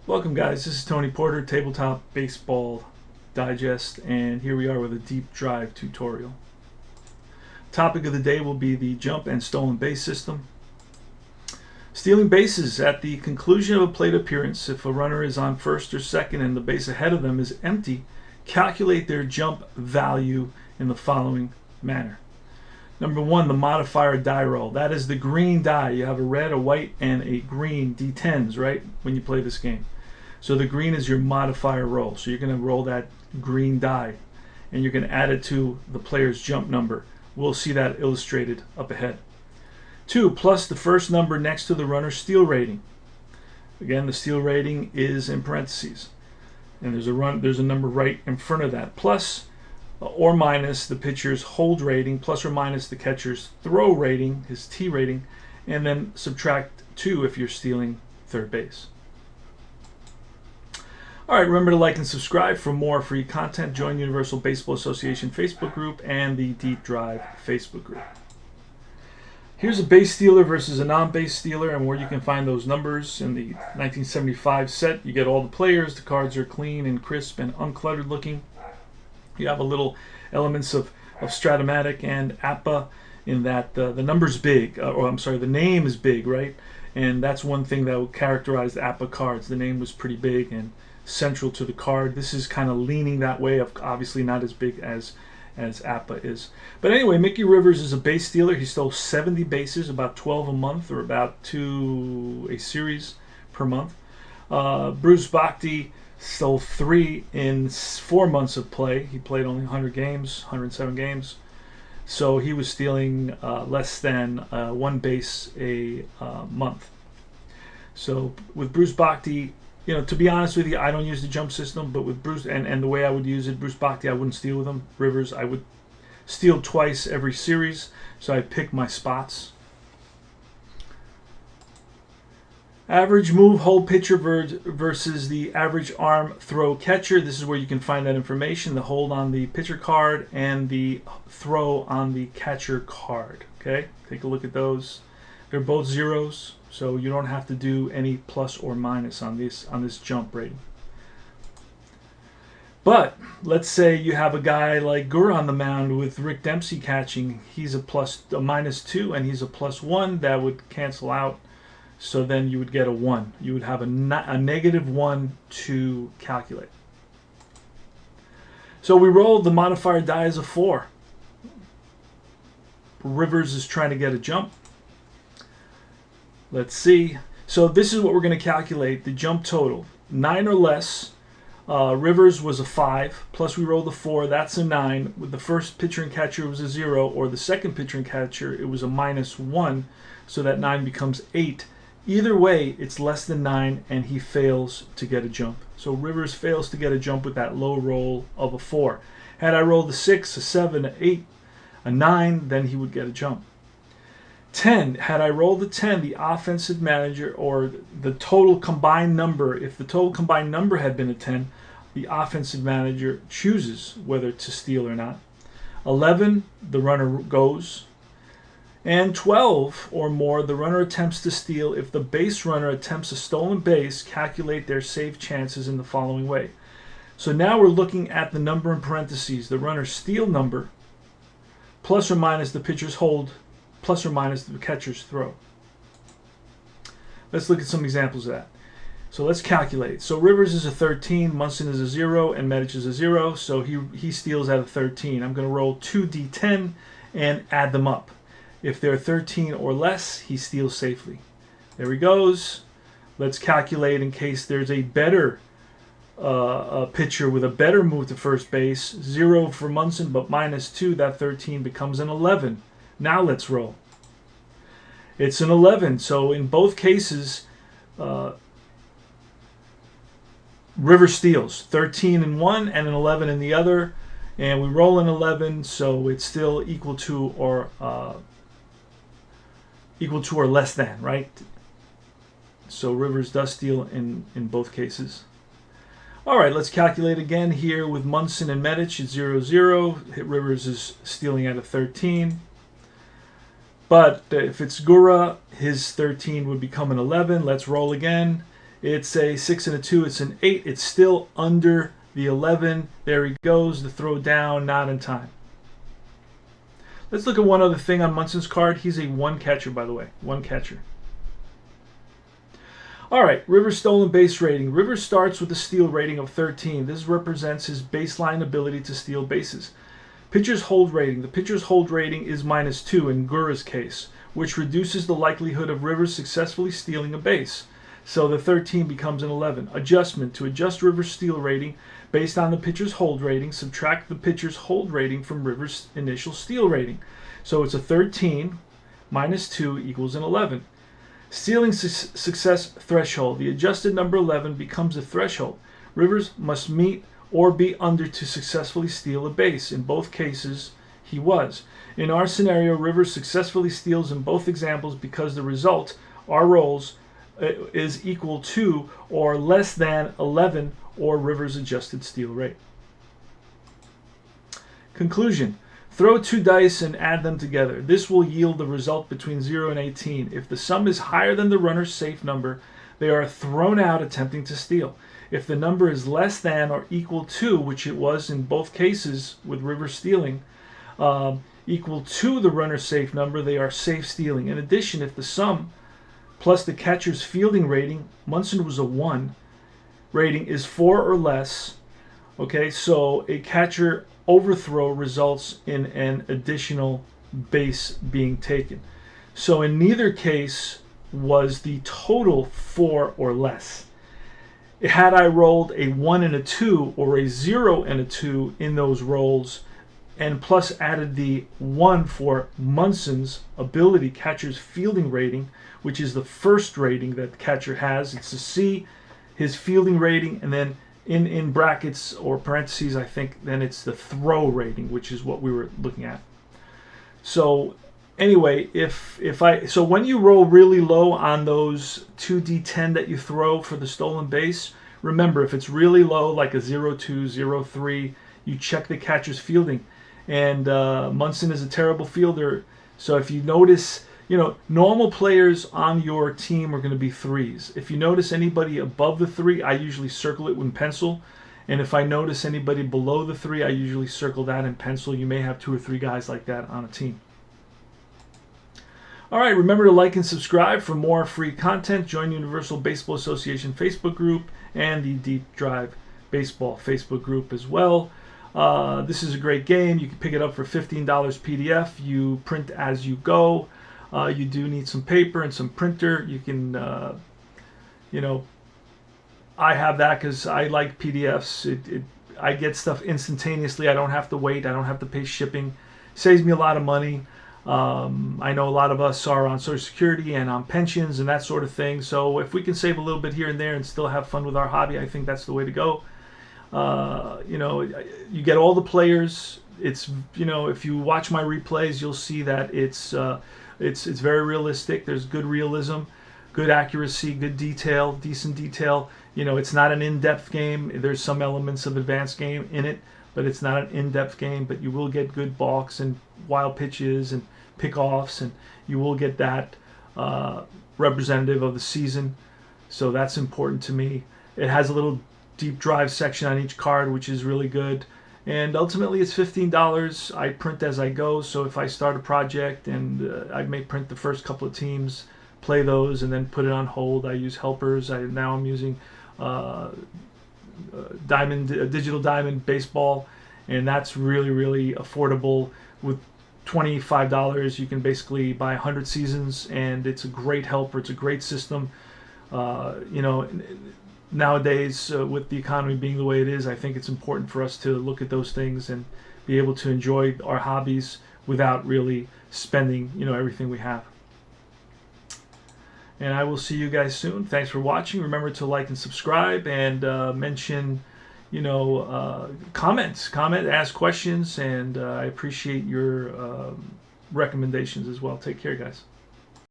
Welcome guys, this is Tony Porter, Tabletop Baseball Digest, and here we are with a deep drive tutorial. Topic of the day will be the jump and stolen base system. Stealing bases at the conclusion of a plate appearance. If a runner is on first or second and the base ahead of them is empty, calculate their jump value in the following manner. Number one, the modifier die roll. That is the green die. You have a red, a white, and a green D10s, right, when you play this game. So the green is your modifier roll. So you're going to roll that green die, and you're going to add it to the player's jump number. We'll see that illustrated up ahead. 2, plus the first number next to the runner's steal rating. Again, the steal rating is in parentheses, and there's a number right in front of that. Plus or minus the pitcher's hold rating, plus or minus the catcher's throw rating, his T rating, and then subtract 2 if you're stealing third base. All right, remember to like and subscribe for more free content. Join the Universal Baseball Association Facebook group and the Deep Drive Facebook group. Here's a base stealer versus a non-base stealer, and where you can find those numbers in the 1975 set. You get all the players. The cards are clean and crisp and uncluttered looking. You have a little elements of Stratomatic and APA in that the number's big, the name is big, right? And that's one thing that would characterize the APA cards. The name was pretty big and central to the card. This is kind of leaning that way, obviously not as big as APA is. But anyway, Mickey Rivers is a base stealer. He stole 70 bases, about 12 a month, or about 2 a series per month. Bruce Bhakti stole 3 in 4 months of play. He played only 107 games. So he was stealing less than 1 base a month. So with Bruce Bhakti, to be honest with you, I don't use the jump system, but with Bruce, and the way I would use it, Bruce Bhakti, I wouldn't steal with him. Rivers, I would steal twice every series, so I pick my spots. Average move hold pitcher versus the average arm throw catcher. This is where you can find that information, the hold on the pitcher card and the throw on the catcher card. Okay, take a look at those. They're both zeros, so you don't have to do any plus or minus on this jump rating. But let's say you have a guy like Gura on the mound with Rick Dempsey catching. He's a -2 and he's a +1. That would cancel out. So then you would get a 1. You would have a -1 to calculate. So we rolled the modifier die as a 4. Rivers is trying to get a jump. Let's see. So this is what we're going to calculate, the jump total. 9 or less. Rivers was a 5, plus we rolled a 4, that's a 9. With the first pitcher and catcher, it was a 0, or the second pitcher and catcher, it was a -1, so that 9 becomes 8. Either way, it's less than 9, and he fails to get a jump. So Rivers fails to get a jump with that low roll of a 4. Had I rolled a 6, a 7, an 8, a 9, then he would get a jump. 10, had I rolled a 10, the offensive manager, or the total combined number, if the total combined number had been a 10, the offensive manager chooses whether to steal or not. 11, the runner goes. And 12 or more, the runner attempts to steal. If the base runner attempts a stolen base, calculate their save chances in the following way. So now we're looking at the number in parentheses, the runner's steal number, plus or minus the pitcher's hold, plus or minus the catcher's throw. Let's look at some examples of that. So let's calculate. So Rivers is a 13, Munson is a 0, and Medic is a 0. So he steals at a 13. I'm going to roll 2 D10 and add them up. If they're 13 or less, he steals safely. There he goes. Let's calculate in case there's a better pitcher with a better move to first base. 0 for Munson, but -2. That 13 becomes an 11. Now let's roll. It's an 11. So in both cases, River steals. 13 in one and an 11 in the other. And we roll an 11, so it's still equal to or less than, right? So Rivers does steal in both cases. All right, let's calculate again here with Munson and Medic. It's 0-0. Rivers is stealing at a 13. But if it's Gura, his 13 would become an 11. Let's roll again. It's a 6 and a 2. It's an 8. It's still under the 11. There he goes. The throw down, not in time. Let's look at one other thing on Munson's card. He's a 1 catcher, by the way. 1 catcher. All right, Rivers' stolen base rating. Rivers starts with a steal rating of 13. This represents his baseline ability to steal bases. Pitcher's hold rating. The pitcher's hold rating is -2 in Gura's case, which reduces the likelihood of Rivers successfully stealing a base. So the 13 becomes an 11. Adjustment. To adjust Rivers' steal rating based on the pitcher's hold rating, subtract the pitcher's hold rating from Rivers' initial steal rating. So it's a 13 minus 2 equals an 11. Stealing success threshold. The adjusted number 11 becomes a threshold. Rivers must meet or be under to successfully steal a base. In both cases, he was. In our scenario, Rivers successfully steals in both examples because the result, our rolls, is equal to or less than 11 or Rivers' adjusted steal rate. Conclusion. Throw 2 dice and add them together. This will yield the result between 0 and 18. If the sum is higher than the runner's safe number, they are thrown out attempting to steal. If the number is less than or equal to, which it was in both cases with Rivers stealing, equal to the runner's safe number, they are safe stealing. In addition, if the sum plus the catcher's fielding rating, Munson was a 1, rating is 4 or less, okay, so a catcher overthrow results in an additional base being taken. So in neither case was the total 4 or less. Had I rolled a 1 and a 2 or a 0 and a 2 in those rolls, and plus added the 1 for Munson's ability, catcher's fielding rating, which is the first rating that the catcher has, it's a C, his fielding rating, and then in brackets or parentheses, I think, then it's the throw rating, which is what we were looking at. So anyway, so when you roll really low on those 2d10 that you throw for the stolen base, remember, if it's really low, like a 0-2, 0-3, you check the catcher's fielding. And Munson is a terrible fielder, so if you notice, normal players on your team are going to be 3s. If you notice anybody above the 3, I usually circle it with pencil. And if I notice anybody below the 3, I usually circle that in pencil. You may have 2 or 3 guys like that on a team. All right, remember to like and subscribe for more free content. Join Universal Baseball Association Facebook group and the Deep Drive Baseball Facebook group as well. This is a great game. You can pick it up for $15 PDF. You print as you go. You do need some paper and some printer. You can, I have that because I like PDFs. I get stuff instantaneously. I don't have to wait. I don't have to pay shipping. Saves me a lot of money. I know a lot of us are on Social Security and on pensions and that sort of thing. So if we can save a little bit here and there and still have fun with our hobby, I think that's the way to go. You get all the players. It's, if you watch my replays, you'll see that it's very realistic. There's good realism, good accuracy, good detail, decent detail. It's not an in-depth game. There's some elements of advanced game in it, but it's not an in-depth game. But you will get good balks and wild pitches and pickoffs, and you will get that representative of the season. So that's important to me. It has a little deep drive section on each card, which is really good. And ultimately, it's $15. I print as I go. So if I start a project and I may print the first couple of teams, play those, and then put it on hold. I use helpers. Now I'm using digital diamond baseball, and that's really, really affordable. With $25, you can basically buy 100 seasons, and it's a great helper. It's a great system. Nowadays, with the economy being the way it is, I think it's important for us to look at those things and be able to enjoy our hobbies without really spending, everything we have. And I will see you guys soon. Thanks for watching. Remember to like and subscribe, and mention, comment, ask questions, and I appreciate your recommendations as well. Take care, guys.